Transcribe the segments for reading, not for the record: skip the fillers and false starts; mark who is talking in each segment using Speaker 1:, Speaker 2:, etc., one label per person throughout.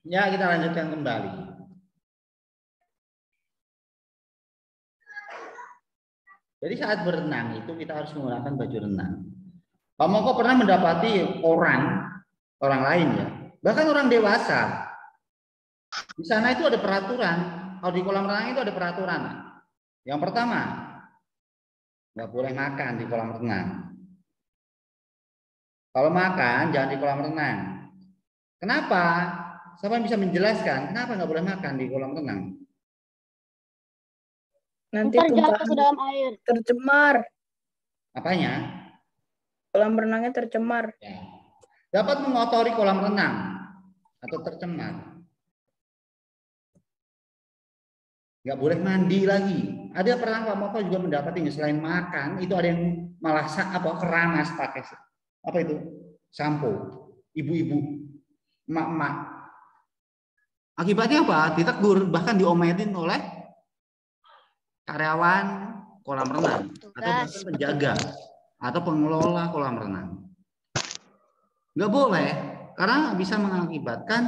Speaker 1: Ya, kita lanjutkan kembali. Jadi saat berenang itu kita harus menggunakan baju renang. Pak Moko pernah mendapati orang lain ya, bahkan orang dewasa. Di sana itu ada peraturan. Kalau di kolam renang itu ada peraturan. Yang pertama, nggak boleh makan di kolam renang. Kalau makan jangan di kolam renang. Kenapa? Siapa yang bisa menjelaskan kenapa nggak boleh makan di kolam renang?
Speaker 2: Nanti tumpahan ke dalam air. Tercemar.
Speaker 1: Apanya?
Speaker 2: Kolam renangnya tercemar.
Speaker 1: Ya. Dapat mengotori kolam renang atau tercemar. Nggak boleh mandi lagi. Ada pernah Pak Moko juga mendapati selain makan itu ada yang malah keramas pakai apa itu sampo, ibu-ibu, emak-emak. Akibatnya apa? Ditegur, bahkan diomelin oleh karyawan kolam renang atau bahkan penjaga atau pengelola kolam renang. Nggak boleh, karena bisa mengakibatkan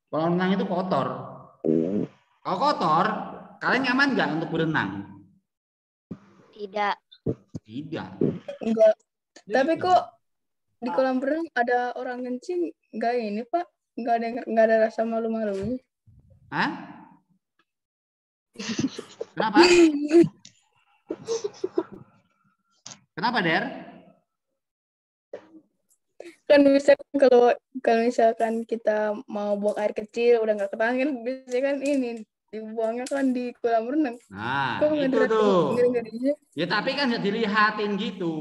Speaker 1: kolam renang itu kotor. Kalau kotor, kalian nyaman nggak untuk berenang?
Speaker 3: Tidak.
Speaker 1: Tidak.
Speaker 2: Enggak. Tapi kok di kolam renang ada orang kencing, nggak ini Pak? Nggak ada rasa malu-malunya.
Speaker 1: Hah? Kenapa? Kenapa, Der?
Speaker 2: Kan misalkan kalau misalkan kita mau buang air kecil udah nggak ketahan kan biasanya kan ini dibuangnya kan di kolam renang.
Speaker 1: Nah,
Speaker 2: kok
Speaker 1: itu tuh.
Speaker 2: Ngeri-ngerinya?
Speaker 1: Ya tapi kan dilihatin gitu.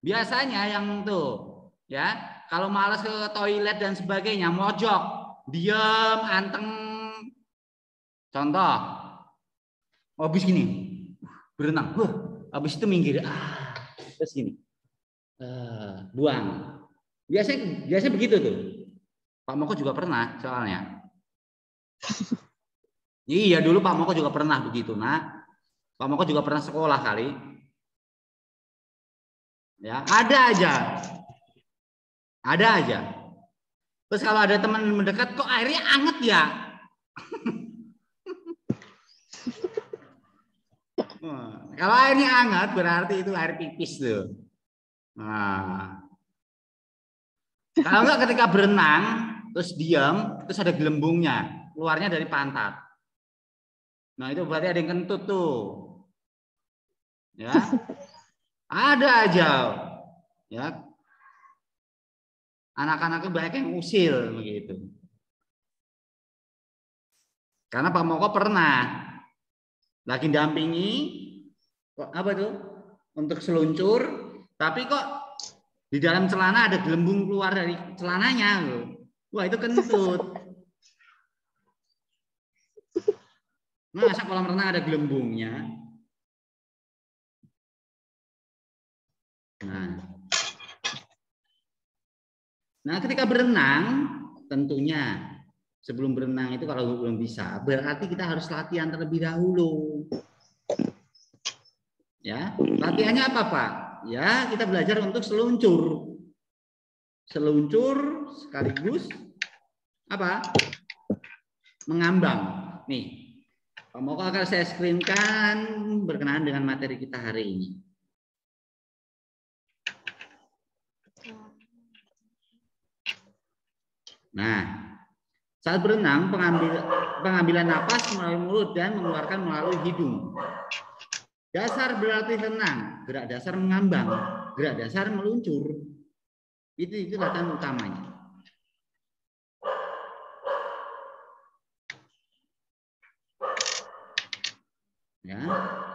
Speaker 1: Biasanya yang tuh, ya kalau malas ke toilet dan sebagainya, mojok, diam, anteng. Contoh, habis gini, berenang, habis itu minggir, terus gini, buang. Biasanya begitu tuh. Pak Moko juga pernah soalnya. Iya dulu Pak Moko juga pernah begitu, nak. Pak Moko juga pernah sekolah kali. Ya, ada aja. Terus kalau ada teman mendekat, kok airnya anget ya? Kalau airnya hangat berarti itu air pipis tuh. Nah, kalau enggak ketika berenang terus diam, terus ada gelembungnya, keluarnya dari pantat. Nah itu berarti ada yang kentut tuh, ya. Ada aja, ya. Anak-anaknya banyak yang usil begitu. Karena Pak Moko pernah lagi dampingi apa itu untuk seluncur, tapi kok di dalam celana ada gelembung keluar dari celananya loh. Wah itu kentut. Masa kolam renang ada gelembungnya? Nah ketika berenang tentunya sebelum berenang itu kalau belum bisa berarti kita harus latihan terlebih dahulu. Ya, latihannya apa Pak? Ya kita belajar untuk seluncur. Seluncur sekaligus apa? Mengambang. Nih, Pak Moko akan saya screenkan berkenaan dengan materi kita hari ini. Nah, saat berenang pengambilan napas melalui mulut dan mengeluarkan melalui hidung. Dasar berarti renang, gerak dasar mengambang, gerak dasar meluncur. Itu latihan utamanya. Ya.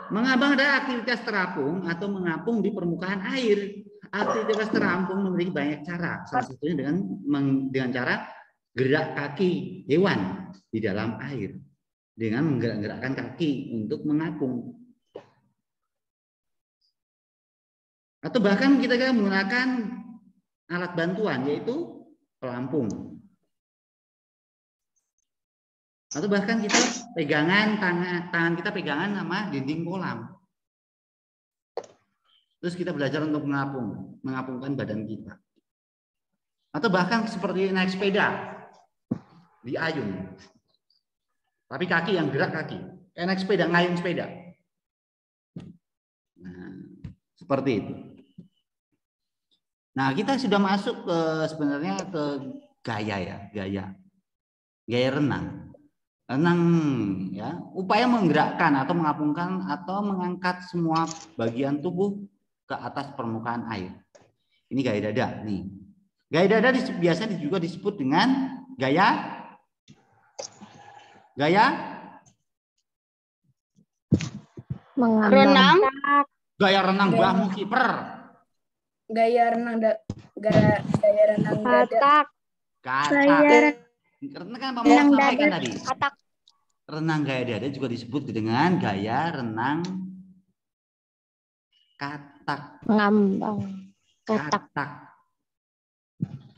Speaker 1: Mengambang adalah aktivitas terapung atau mengapung di permukaan air. Aktivitas terampung memiliki banyak cara. Salah satunya dengan cara gerak kaki hewan di dalam air dengan menggerak-gerakkan kaki untuk mengapung. Atau bahkan kita menggunakan alat bantuan yaitu pelampung. Atau bahkan kita pegangan tangan kita pegangan sama dinding kolam. Terus kita belajar untuk mengapungkan badan kita. Atau bahkan seperti naik sepeda di ayun. Tapi kaki yang gerak kaki. Kayak naik sepeda, ngayun sepeda. Nah, seperti itu. Nah, kita sudah masuk ke sebenarnya ke gaya ya, gaya renang. Renang ya, upaya menggerakkan atau mengapungkan atau mengangkat semua bagian tubuh ke atas permukaan air. Ini gaya dada nih. Gaya dada biasanya juga disebut dengan gaya
Speaker 3: renang.
Speaker 1: Gaya renang Mbahmu kiper.
Speaker 2: Gaya renang gaya renang dada.
Speaker 1: Katak. Karena kan Pak Muhammad sampaikan tadi.
Speaker 3: Katak.
Speaker 1: Renang gaya dada juga disebut dengan gaya renang katak.
Speaker 3: Ngambang. Katak.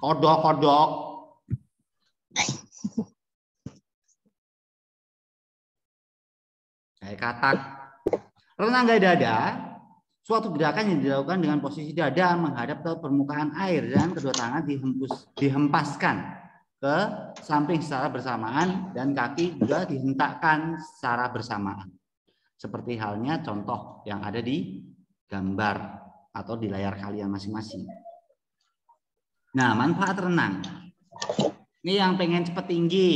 Speaker 1: Kodok. Kayak katak. Renang gaya dada suatu gerakan yang dilakukan dengan posisi dada menghadap ke permukaan air dan kedua tangan dihempaskan ke samping secara bersamaan dan kaki juga dihentakkan secara bersamaan. Seperti halnya contoh yang ada di gambar atau di layar kalian masing-masing. Nah, manfaat renang. Ini yang pengen cepat tinggi.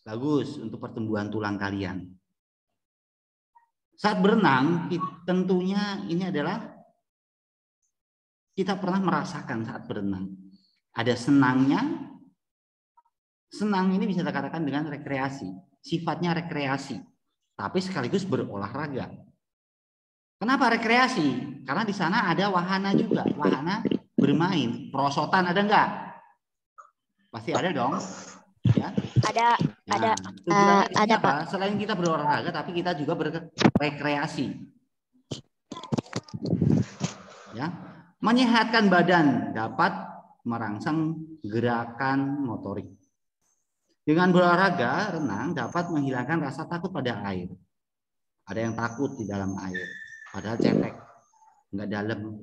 Speaker 1: Bagus untuk pertumbuhan tulang kalian. Saat berenang, tentunya ini adalah kita pernah merasakan saat berenang. Ada senangnya. Senang ini bisa dikatakan dengan rekreasi. Sifatnya rekreasi. Tapi sekaligus berolahraga. Kenapa rekreasi? Karena di sana ada wahana juga. Wahana bermain. Perosotan ada enggak? Pasti ada dong. Ya.
Speaker 3: Ada.
Speaker 1: Ada Pak. Selain kita berolahraga, tapi kita juga berrekreasi. Ya. Menyehatkan badan dapat merangsang gerakan motorik. Dengan berolahraga, renang dapat menghilangkan rasa takut pada air. Ada yang takut di dalam air, padahal cetek, nggak dalam.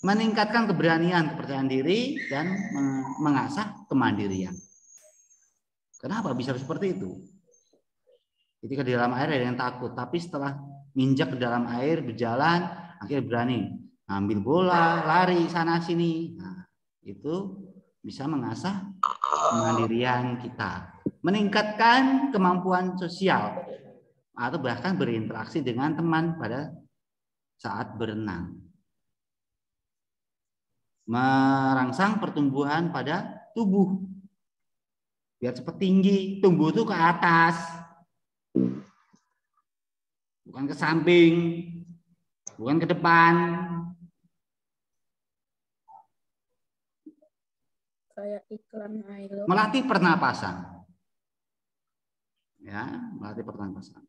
Speaker 1: Meningkatkan keberanian, kepercayaan diri, dan mengasah kemandirian. Kenapa bisa seperti itu? Ketika di dalam air ada yang takut, tapi setelah minjak ke dalam air, berjalan, akhirnya berani ambil bola, lari sana sini. Nah, itu bisa mengasah kemandirian kita, meningkatkan kemampuan sosial, atau bahkan berinteraksi dengan teman pada saat berenang. Merangsang pertumbuhan pada tubuh. Biar cepat tinggi, tumbuh itu ke atas. Bukan ke samping, bukan ke depan.
Speaker 2: Kayak iklan Milo.
Speaker 1: Melatih pernapasan. Ya, melatih pernapasan.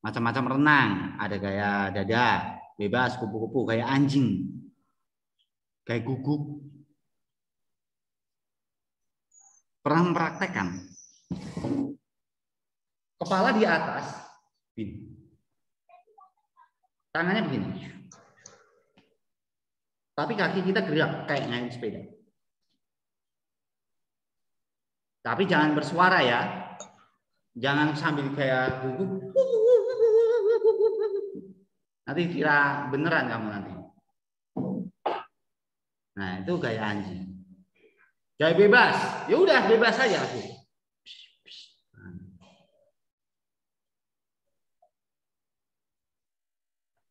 Speaker 1: Macam-macam renang, ada gaya dada, bebas, kupu-kupu, kayak anjing, kayak guguk. Pernah mempraktekkan kepala di atas, tangannya begini, tapi kaki kita gerak kayak ngayun sepeda. Tapi jangan bersuara ya, jangan sambil kayak guguk. Nanti kira beneran kamu nanti. Nah, itu gaya anjing. Gaya bebas. Ya udah bebas aja aku.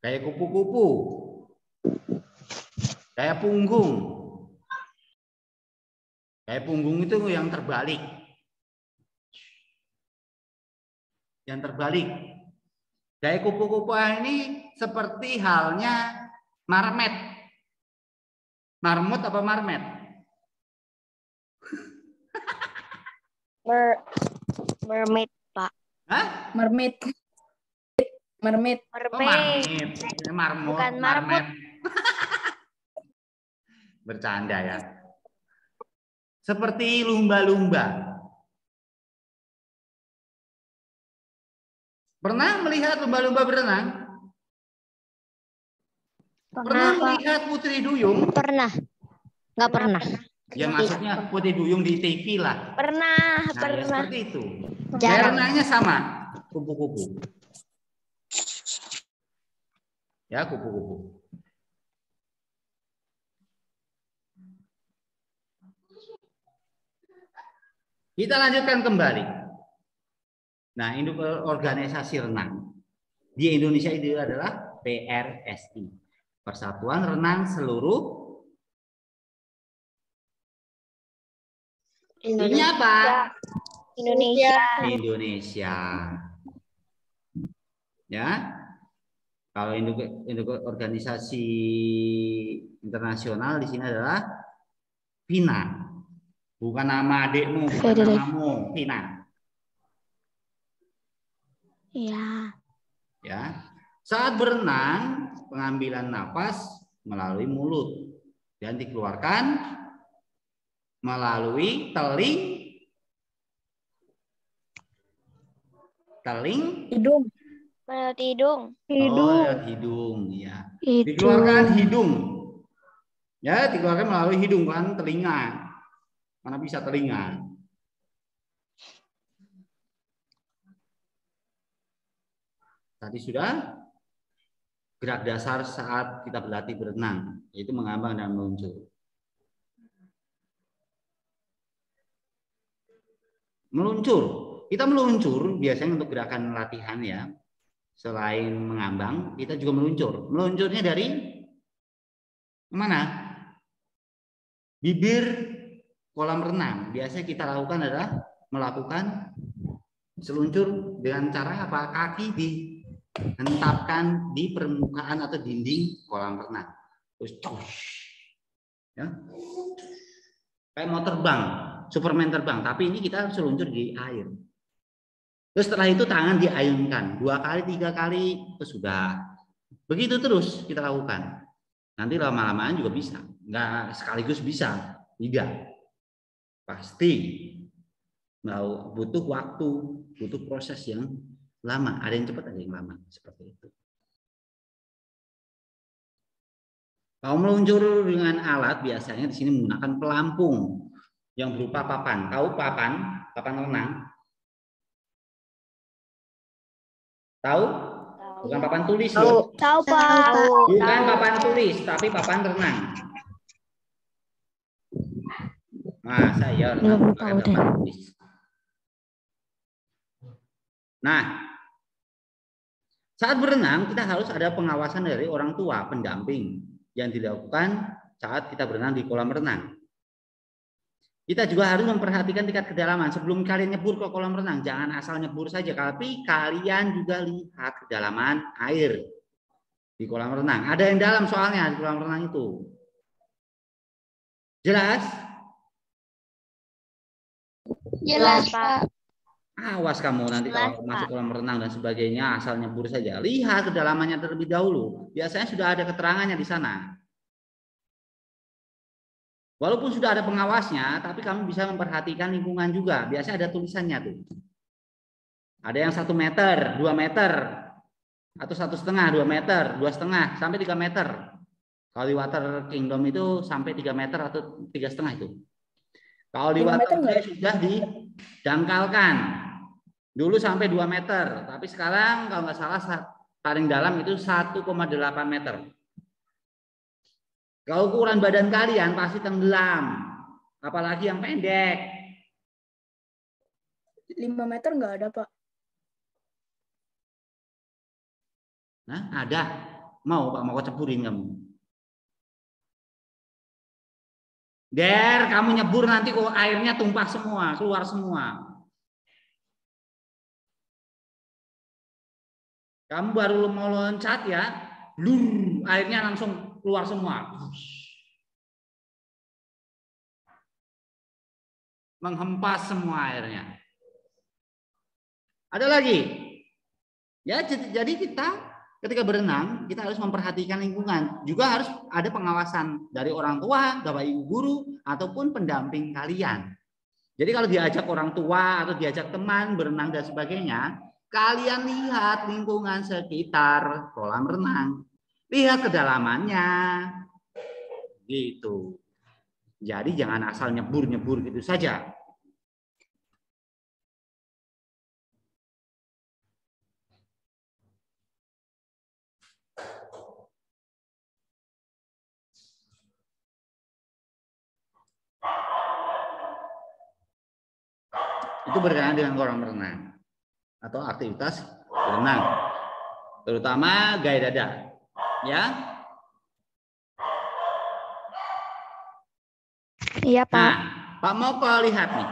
Speaker 1: Kayak kupu-kupu. Kayak punggung. Kayak punggung itu yang terbalik. Yang terbalik. Kayak kupu-kupu ini seperti halnya marmet. Marmut apa marmet?
Speaker 3: Mermaid, Pak.
Speaker 1: Hah?
Speaker 2: Mermaid. Mermaid.
Speaker 1: Oh,
Speaker 4: Mermaid.
Speaker 1: marmit. Marmut,
Speaker 4: Bukan
Speaker 1: marmet.
Speaker 4: marmut.
Speaker 1: Bercanda ya. Seperti lumba-lumba. Pernah melihat lumba-lumba berenang? Pernah melihat Putri Duyung?
Speaker 3: Pernah. Nggak pernah.
Speaker 1: Ya maksudnya Putri Duyung di TV lah.
Speaker 4: Pernah,
Speaker 1: Nah, ya
Speaker 4: pernah.
Speaker 1: seperti itu. Gaya
Speaker 3: Jarang.
Speaker 1: renangnya sama, kupu-kupu. Ya, kupu-kupu. Kita lanjutkan kembali. Nah, induk organisasi renang di Indonesia itu adalah PRSI, Persatuan Renang Seluruh ini apa?
Speaker 4: Indonesia.
Speaker 1: Indonesia. Ya. Kalau induk organisasi internasional di sini adalah FINA. Bukan nama adikmu, bukan namamu, FINA.
Speaker 3: Iya.
Speaker 1: Ya. Saat berenang, pengambilan napas melalui mulut dan dikeluarkan melalui teling,
Speaker 2: Hidung.
Speaker 4: Melalui hidung.
Speaker 1: Oh, hidung, ya.
Speaker 3: Hidung.
Speaker 1: Dikeluarkan hidung. Ya, dikeluarkan melalui hidung kan telinga. Mana bisa telinga? Tadi sudah gerak dasar saat kita berlatih berenang, yaitu mengambang dan meluncur. Meluncur. Kita meluncur biasanya untuk gerakan latihan ya. Selain mengambang, kita juga meluncur. Meluncurnya dari mana? Bibir kolam renang. Biasanya kita lakukan adalah melakukan seluncur dengan cara apa? Kaki dihentapkan di permukaan atau dinding kolam renang. Terus ya. Kayak mau terbang, Superman terbang, tapi ini kita seluncur di air. Terus setelah itu tangan diayunkan 2 kali, 3 kali, terus sudah. Begitu terus kita lakukan. Nanti lama-lamaan juga bisa. Nggak sekaligus bisa. Tidak. Pasti. Butuh waktu, butuh proses yang lama. Ada yang cepat, ada yang lama. Seperti itu. Kalau meluncur dengan alat, biasanya di sini menggunakan pelampung yang berupa papan. Tahu papan? Papan renang. Tahu? Bukan papan tulis loh.
Speaker 4: Tahu, Pak.
Speaker 1: Bukan papan tulis, tapi papan renang. Masa ya renang pakai papan tulis. Nah, saat berenang kita harus ada pengawasan dari orang tua, pendamping yang dilakukan saat kita berenang di kolam renang. Kita juga harus memperhatikan tingkat kedalaman. Sebelum kalian nyebur ke kolam renang, jangan asal nyebur saja, tapi kalian juga lihat kedalaman air di kolam renang. Ada yang dalam soalnya di kolam renang itu. Jelas?
Speaker 4: Jelas, Pak.
Speaker 1: Awas kamu nanti kalau masuk kolam renang dan sebagainya asal nyebur saja. Lihat kedalamannya terlebih dahulu. Biasanya sudah ada keterangannya di sana. Walaupun sudah ada pengawasnya, tapi kamu bisa memperhatikan lingkungan juga. Biasanya ada tulisannya tuh. Ada yang 1 meter, 2 meter, atau 1,5, 2 meter, 2,5 sampai 3 meter. Kalau di Water Kingdom itu sampai 3 meter atau 3,5 itu. Kalau di Water Play sudah didangkalkan. Dulu sampai 2 meter, tapi sekarang kalau nggak salah paling dalam itu 1,8 meter. Kalau ukuran badan kalian pasti tenggelam, apalagi yang pendek.
Speaker 2: 5 meter nggak ada, Pak.
Speaker 1: Nah, ada. Mau Pak, mau cepurin kamu. Kamu nyebur nanti kok airnya tumpah semua, keluar semua. Kamu baru mau loncat ya, airnya langsung keluar semua. Menghempas semua airnya. Ada lagi? Ya, jadi kita ketika berenang kita harus memperhatikan lingkungan. Juga harus ada pengawasan dari orang tua, bapak ibu guru ataupun pendamping kalian. Jadi kalau diajak orang tua atau diajak teman berenang dan sebagainya, kalian lihat lingkungan sekitar kolam renang. Lihat kedalamannya. Gitu. Jadi jangan asal nyebur-nyebur gitu saja. Itu berkenaan dengan kolam renang atau aktivitas berenang, terutama gaya dada, ya.
Speaker 4: Iya, Pak.
Speaker 1: Nah, Pak Moko lihat nih.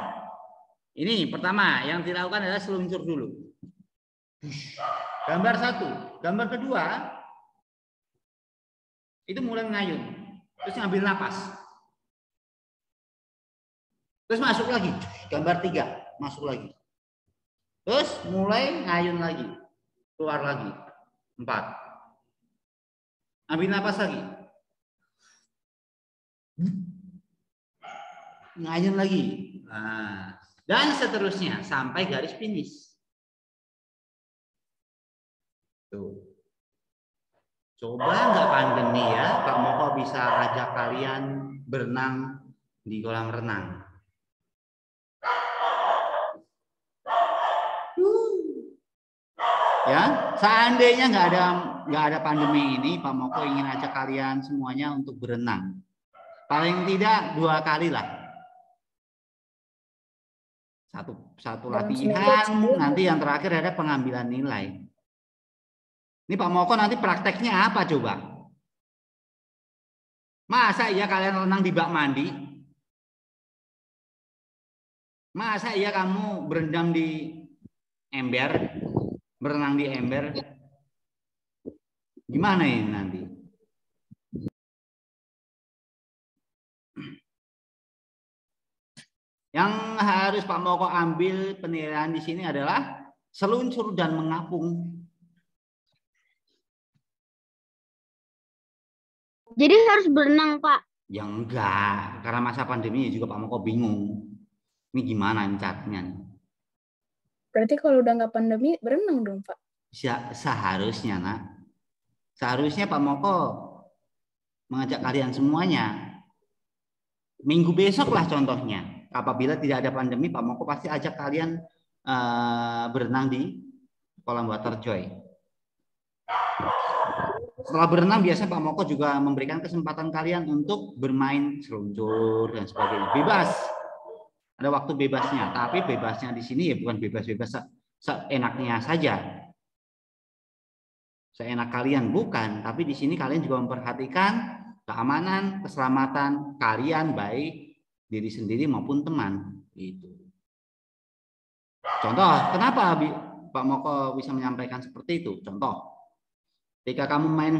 Speaker 1: Ini pertama yang dilakukan adalah seluncur dulu. Gambar 1, gambar kedua itu mulai ngayun, terus ngambil napas, terus masuk lagi. Gambar 3 masuk lagi. Terus mulai ngayun lagi. Keluar lagi. 4. Ambil napas lagi. Ngayun lagi. Nah, dan seterusnya sampai garis finish. Tuh. Coba nggak pandemi ya, Pak Moko bisa ajak kalian berenang di kolam renang. Ya, seandainya nggak ada pandemi ini, Pak Moko ingin ajak kalian semuanya untuk berenang. Paling tidak 2 kali lah. Satu latihan, nanti yang terakhir ada pengambilan nilai. Ini Pak Moko nanti prakteknya apa coba? Masa iya kalian renang di bak mandi? Masa iya kamu berendam di ember? Berenang di ember, gimana ini nanti? Yang harus Pak Moko ambil penilaian di sini adalah seluncur dan mengapung.
Speaker 3: Jadi harus berenang, Pak?
Speaker 1: Ya enggak, karena masa pandemi juga Pak Moko bingung. Ini gimana caranya?
Speaker 2: Berarti kalau udah nggak pandemi, berenang dong, Pak?
Speaker 1: Seharusnya, Nak. Seharusnya Pak Moko mengajak kalian semuanya. Minggu besok lah contohnya. Apabila tidak ada pandemi, Pak Moko pasti ajak kalian berenang di kolam water joy. Setelah berenang, biasanya Pak Moko juga memberikan kesempatan kalian untuk bermain seluncur dan sebagainya. Bebas. Ada waktu bebasnya, tapi bebasnya di sini ya bukan bebas-bebas seenaknya saja. Seenak kalian bukan, tapi di sini kalian juga memperhatikan keamanan, keselamatan kalian baik diri sendiri maupun teman. Gitu. Contoh, kenapa Pak Moko bisa menyampaikan seperti itu? Contoh, ketika kamu main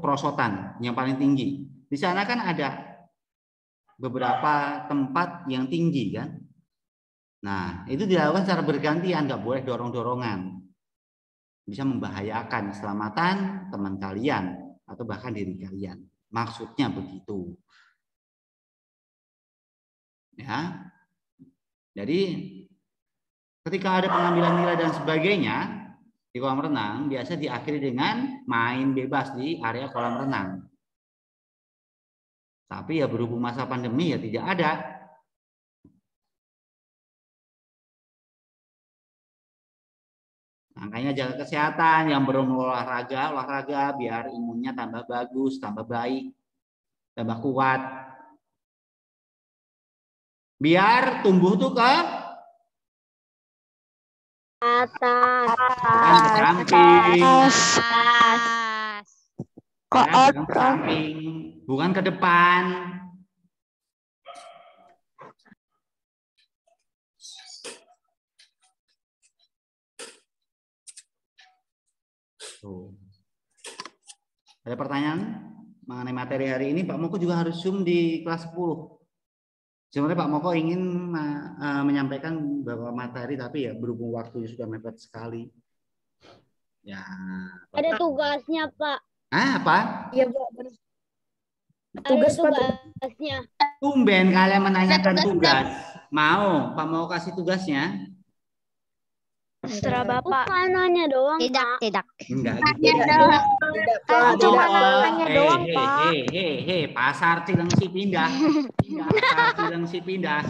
Speaker 1: perosotan yang paling tinggi, di sana kan ada beberapa tempat yang tinggi kan. Nah, itu dilakukan secara bergantian, nggak boleh dorong-dorongan. Bisa membahayakan keselamatan teman kalian atau bahkan diri kalian. Maksudnya begitu. Ya. Jadi ketika ada pengambilan nilai dan sebagainya di kolam renang, biasa diakhiri dengan main bebas di area kolam renang. Tapi ya berhubung masa pandemi ya tidak ada. Makanya jaga kesehatan, yang olahraga biar imunnya tambah bagus, tambah baik, tambah kuat. Biar tumbuh tuh ke
Speaker 3: Atas.
Speaker 1: bukan ke samping.
Speaker 3: Atas.
Speaker 1: Bukan ke samping, bukan ke depan. Tuh. Ada pertanyaan mengenai materi hari ini? Pak Moko juga harus Zoom di kelas 10. Sebenarnya Pak Moko ingin menyampaikan beberapa materi, tapi ya berhubung waktunya sudah mepet sekali. Ya.
Speaker 3: Ada tugasnya, Pak.
Speaker 1: Apa?
Speaker 2: Iya, Pak. Benar.
Speaker 3: Ada
Speaker 2: Tugas, Pak.
Speaker 3: tugasnya.
Speaker 1: Tumben kalian menanyakan tugas. Mau? Pak mau kasih tugasnya?
Speaker 4: Terserah Bapak.
Speaker 3: Bukan nanya doang,
Speaker 4: Tidak,
Speaker 3: Pak.
Speaker 4: tidak.
Speaker 1: Enggak gitu.
Speaker 2: Tidak, Pak.
Speaker 4: Kan
Speaker 2: Tidak,
Speaker 4: cuma
Speaker 2: Pak.
Speaker 4: nanya doang, Pak.
Speaker 1: Pasar Cilengsi pindah. Pasar Cilengsi pindah.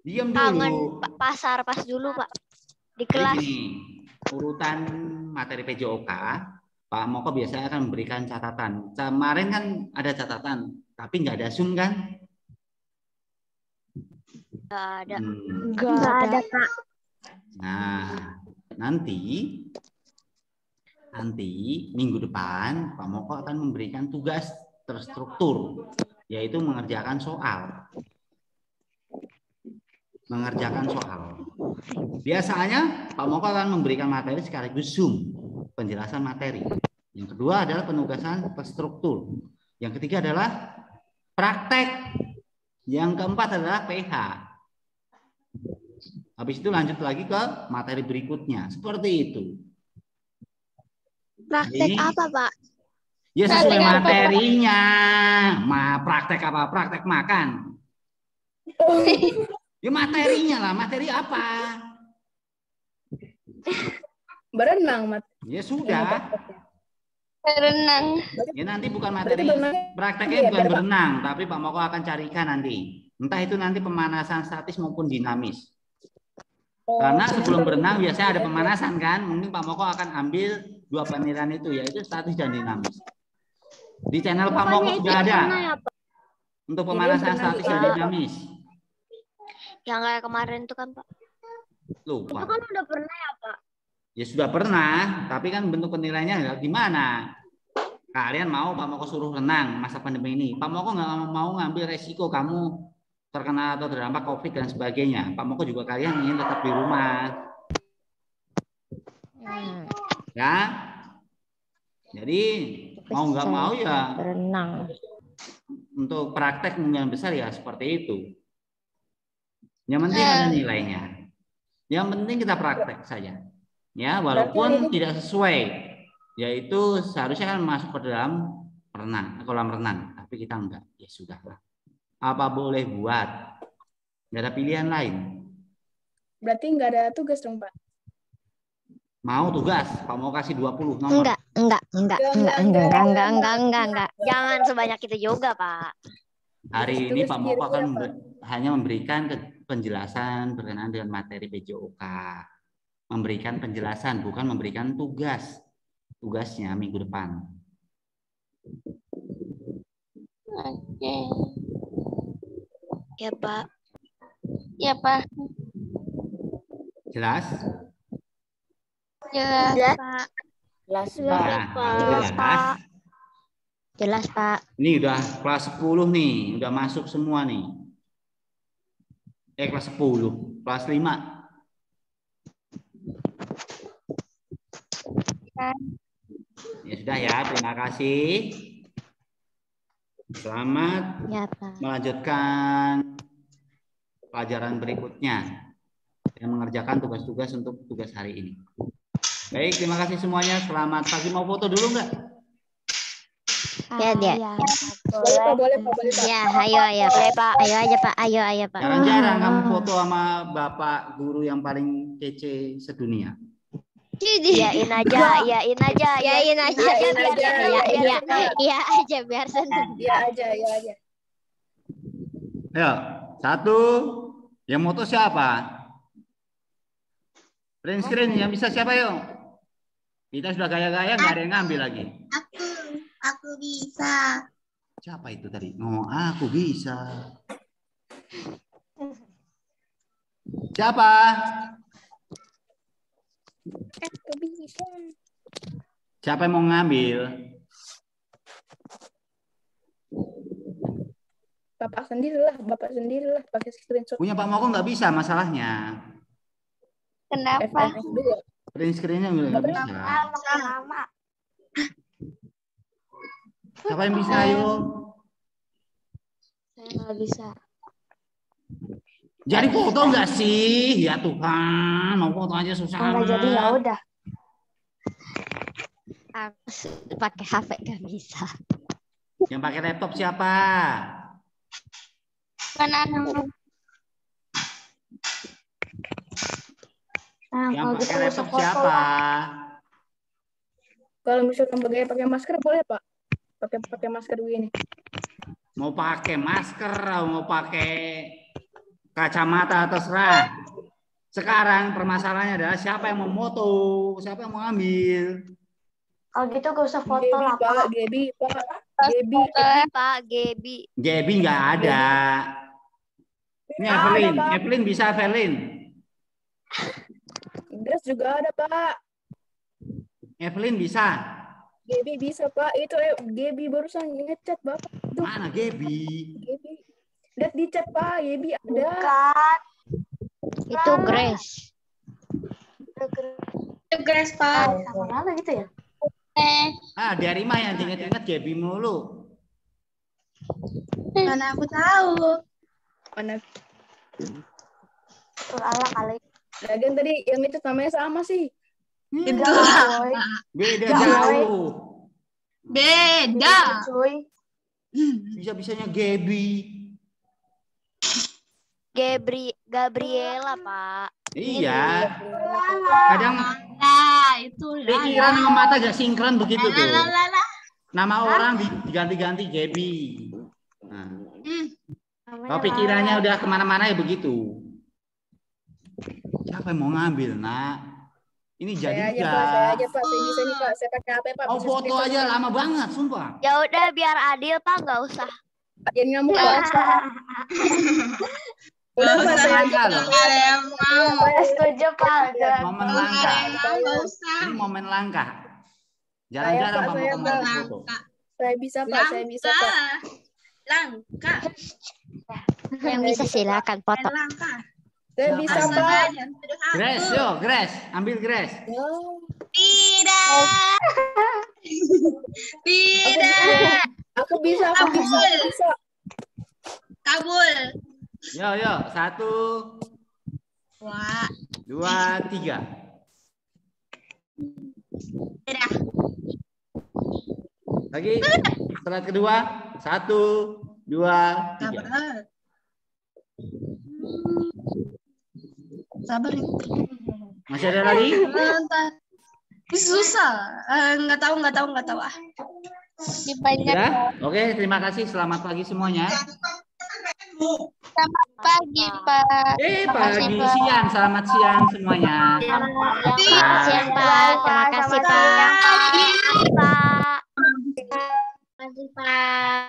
Speaker 1: Diam
Speaker 4: Kangen
Speaker 1: dulu.
Speaker 4: pasar pas dulu, Pak. Di
Speaker 1: Jadi
Speaker 4: kelas.
Speaker 1: gini, urutan materi PJOK, Pak Moko biasanya akan memberikan catatan. Kemarin kan ada catatan, tapi nggak ada Zoom kan?
Speaker 4: Nggak ada.
Speaker 3: Nggak ada, Pak.
Speaker 1: Nah, nanti minggu depan Pak Moko akan memberikan tugas terstruktur, yaitu mengerjakan soal. Biasanya Pak Moko akan memberikan materi sekaligus Zoom, penjelasan materi. Yang kedua adalah penugasan terstruktur. Yang ketiga adalah praktek. Yang keempat adalah PH. Habis itu lanjut lagi ke materi berikutnya. Seperti itu.
Speaker 4: Praktek apa, Pak?
Speaker 1: Ya sesuai materinya. Praktek apa? Praktek makan. Ya materinya lah. Materi apa?
Speaker 2: Berenang, Mat.
Speaker 1: Ya sudah.
Speaker 4: Berenang.
Speaker 1: Ya nanti bukan materi. Prakteknya
Speaker 2: Iya,
Speaker 1: bukan berenang. Tapi Pak Moko akan carikan nanti. Entah itu nanti pemanasan statis maupun dinamis. Karena sebelum berenang biasanya ada pemanasan kan. Mungkin Pak Moko akan ambil 2 penilaian itu, yaitu statis dan dinamis. Di channel Pak Moko sudah ada untuk pemanasan statis dan dinamis.
Speaker 4: Yang kayak kemarin itu kan, Pak.
Speaker 1: Lupa.
Speaker 3: Itu kan udah pernah ya, Pak?
Speaker 1: Ya sudah pernah, tapi kan bentuk penilaiannya gimana? Kalian mau Pak Moko suruh renang masa pandemi ini. Pak Moko nggak mau ngambil resiko kamu terkena atau terdampak COVID dan sebagainya. Pak Moko juga kalian ingin tetap di rumah. Ya. Jadi mau nggak mau ya
Speaker 4: Berenang.
Speaker 1: untuk praktek kemungkinan besar ya seperti itu. Yang penting ada nilainya. Yang penting kita praktek saja. Ya, walaupun tidak sesuai, yaitu seharusnya kan masuk ke dalam kolam renang, tapi kita enggak. Ya sudahlah. Apa boleh buat? Nggak ada pilihan lain.
Speaker 2: Berarti nggak ada tugas dong, Pak?
Speaker 1: Mau tugas? Pak mau kasih 20 nomor?
Speaker 4: Enggak. Jangan sebanyak itu juga, Pak.
Speaker 1: Hari ini Pak Moko akan hanya memberikan penjelasan berkenaan dengan materi PJOK. Memberikan penjelasan, bukan memberikan tugas. Tugasnya minggu depan.
Speaker 4: Oke. Ya, Pak. Ya, Pak.
Speaker 1: Jelas?
Speaker 4: Jelas, Pak.
Speaker 2: Jelas,
Speaker 1: Jelas.
Speaker 4: Jelas, Pak.
Speaker 1: Ini udah kelas 10 nih, udah masuk semua nih. Kelas 10, kelas 5. Ya sudah ya, terima kasih. Selamat
Speaker 4: Ya, Pak.
Speaker 1: melanjutkan pelajaran berikutnya dan mengerjakan tugas-tugas untuk tugas hari ini. Baik, terima kasih semuanya. Selamat pagi. Mau foto dulu nggak?
Speaker 4: Ya, dia.
Speaker 2: Boleh, Pak.
Speaker 4: Ya, ayo, Pak. Ayo aja, Pak. Ayo, Pak.
Speaker 1: Jarang-jarang kamu foto sama bapak guru yang paling kece sedunia.
Speaker 4: Iyain aja. Iya aja biar seneng.
Speaker 2: Iya aja.
Speaker 1: Ayo, 1. Yang foto siapa? Print screen yang bisa siapa yuk? Kita sudah gaya-gaya nggak ada yang ngambil lagi.
Speaker 5: Aku bisa.
Speaker 1: Siapa itu tadi? Oh, aku bisa. Siapa?
Speaker 2: Aku bisa.
Speaker 1: Siapa yang mau ngambil?
Speaker 2: Bapak sendirilah pakai screenshot.
Speaker 1: Punya Pak Moko nggak bisa masalahnya.
Speaker 4: Kenapa?
Speaker 2: FF2.
Speaker 1: Print screen-nya nggak bisa.
Speaker 4: Lama.
Speaker 1: Siapa yang bisa ayo?
Speaker 4: Saya nggak bisa.
Speaker 1: Jadi foto nggak sih? Ya Tuhan, mau foto aja susah
Speaker 6: Nggak jadi ya
Speaker 1: amat.
Speaker 6: udah.
Speaker 4: Aku pakai HP gak bisa.
Speaker 1: Yang pakai laptop siapa?
Speaker 4: Mana aku?
Speaker 6: Nah,
Speaker 1: Yang
Speaker 6: kalau
Speaker 1: pakai
Speaker 6: gitu nggak usah
Speaker 1: laptop
Speaker 6: foto
Speaker 1: siapa?
Speaker 6: lah.
Speaker 2: Kalau misalkan pakai masker boleh Pak? Pakai masker begini.
Speaker 1: Mau pakai masker, mau pakai kacamata, terserah. Sekarang permasalahannya adalah siapa yang mau moto, siapa yang mau ambil.
Speaker 6: Kalau gitu gak usah foto
Speaker 2: Gebi
Speaker 6: lah,
Speaker 2: Pak,
Speaker 6: Pak.
Speaker 2: Gebi Pak, Gebi.
Speaker 4: Pak Gebi.
Speaker 1: Gaby nggak ada. Ini Evelyn, Evelyn bisa Evelyn.
Speaker 2: Grace juga ada Pak.
Speaker 1: Evelyn bisa.
Speaker 2: Gebi bisa Pak. Itu Gebi barusan ngechat Bapak. Tuh,
Speaker 1: Mana Gaby?
Speaker 2: Gebi. Lihat di chat Pak, Gebi ada.
Speaker 6: Bukan.
Speaker 4: Itu Grace.
Speaker 3: Tugas, Pak.
Speaker 6: Sama mana gitu ya?
Speaker 1: Ah, dari mah yang diinget-inget Gaby mulu.
Speaker 3: Mana aku tahu.
Speaker 2: Mana?
Speaker 6: Betul Allah kali.
Speaker 2: Lagian tadi yang itu namanya sama sih.
Speaker 3: Itu
Speaker 6: Enggak, boy.
Speaker 1: Beda
Speaker 6: Nggak,
Speaker 1: jauh.
Speaker 3: beda.
Speaker 6: Cuy.
Speaker 1: Bisa-bisanya Gaby.
Speaker 4: Gabriela, Pak.
Speaker 1: Iya. Kadang
Speaker 3: Nah, itulah.
Speaker 1: pikiran sama mata gak sinkron begitu tuh.
Speaker 3: Lah.
Speaker 1: Nama orang diganti-ganti Gaby. Nah, kalau pikirannya udah kemana-mana ya begitu. Siapa yang mau ngambil, Nak? Ini jadi
Speaker 2: Saya aja Pak, saya bisa nih Pak. Saya pakai HP Pak.
Speaker 1: mau
Speaker 2: Bisa
Speaker 1: foto
Speaker 2: screenshot.
Speaker 1: aja lama banget, sumpah.
Speaker 4: Ya udah biar adil, Pak, nggak usah.
Speaker 2: Jangan ngamuk Pak. Udah Pak, saya aja.
Speaker 1: Loh.
Speaker 3: Ada yang mau.
Speaker 6: Saya setuju, Pak. Jangan.
Speaker 1: Momen
Speaker 3: Ada
Speaker 1: langka.
Speaker 3: yang mau, nggak usah.
Speaker 1: Ini momen langka. Jarang-jarang
Speaker 2: Pak,
Speaker 1: Pak
Speaker 2: saya,
Speaker 1: mau
Speaker 2: Pak.
Speaker 1: foto.
Speaker 2: Saya bisa Pak, saya bisa Pak.
Speaker 3: Langka.
Speaker 4: Yang bisa silakan foto.
Speaker 3: Langka.
Speaker 2: Saya
Speaker 1: Siapa?
Speaker 2: bisa
Speaker 1: Asal
Speaker 2: Pak.
Speaker 1: Grace, yo, Grace, ambil Grace.
Speaker 3: Tidak. Tidak.
Speaker 2: Aku bisa, aku bisa, aku bisa.
Speaker 3: Kabul.
Speaker 1: Yo, 1,
Speaker 3: Wah.
Speaker 1: 2, 3.
Speaker 3: Tidak.
Speaker 1: Lagi, slide kedua. 1, 2, 3.
Speaker 3: Sabar ya.
Speaker 1: Masih ada lagi?
Speaker 3: Susah. Nggak tahu.
Speaker 1: Ya, oke, terima kasih. Selamat pagi semuanya.
Speaker 4: Selamat pagi, Pak.
Speaker 1: Pagi, siang, selamat siang semuanya.
Speaker 4: Selamat siang, Pak. Terima kasih, Pak. Terima kasih, Pak. Terima kasih, Pak.